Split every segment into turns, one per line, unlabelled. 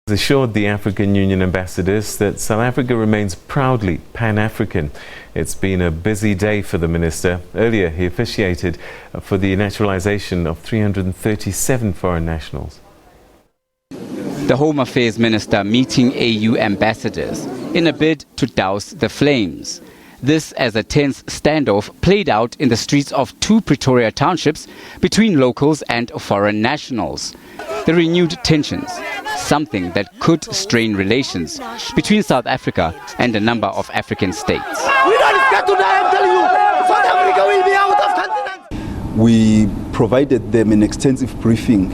Assured the African Union ambassadors that South Africa remains proudly Pan-African. It's been a busy day for the minister. Earlier, he officiated for the naturalisation of 337 foreign nationals.
The Home Affairs Minister meeting AU ambassadors in a bid to douse the flames. This as a tense standoff played out in the streets of two Pretoria townships between locals and foreign nationals. The renewed tensions, something that could strain relations between South Africa and a number of African states.
We don't expect to die, I'm telling you. South Africa will be out of continent.
We provided them an extensive briefing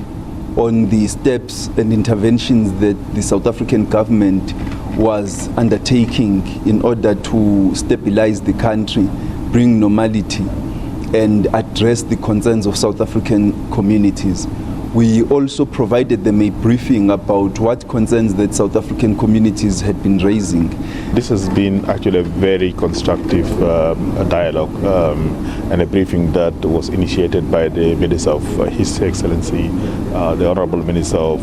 on the steps and interventions that the South African government was undertaking in order to stabilize the country, bring normality, and address the concerns of South African communities. We also provided them a briefing about what concerns that South African communities had been raising.
This has been actually a very constructive dialogue and a briefing that was initiated by the Minister of His Excellency, the Honorable Minister of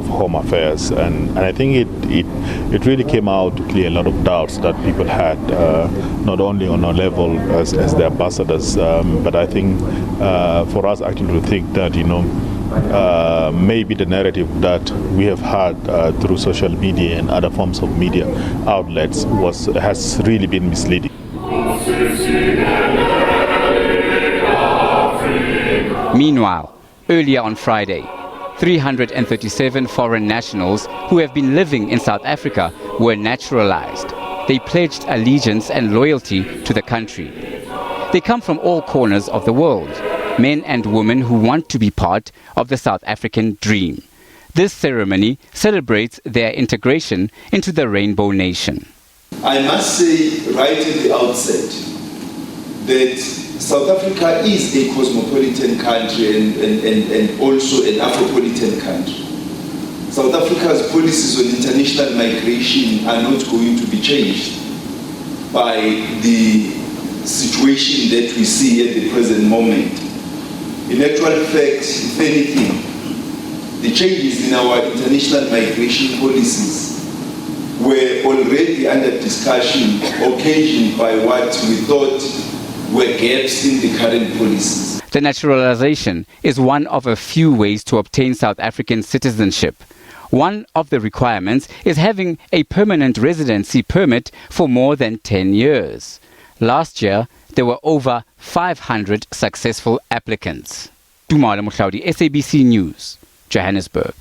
Home Affairs, and I think it really came out to clear a lot of doubts that people had, not only on our level as the ambassadors, but I think for us actually to think that, maybe the narrative that we have had through social media and other forms of media outlets has really been misleading.
Meanwhile, earlier on Friday, 337 foreign nationals who have been living in South Africa were naturalized. They pledged allegiance and loyalty to the country. They come from all corners of the world. Men and women who want to be part of the South African dream. This ceremony celebrates their integration into the Rainbow Nation.
I must say right at the outset that South Africa is a cosmopolitan country and also an Afropolitan country. South Africa's policies on international migration are not going to be changed by the situation that we see at the present moment. In actual fact, if anything, the changes in our international migration policies were already under discussion, occasioned by what we thought were gaps in the current policies.
The naturalization is one of a few ways to obtain South African citizenship. One of the requirements is having a permanent residency permit for more than 10 years. Last year, there were over 500 successful applicants. Dumala Mohlaudi, SABC News, Johannesburg.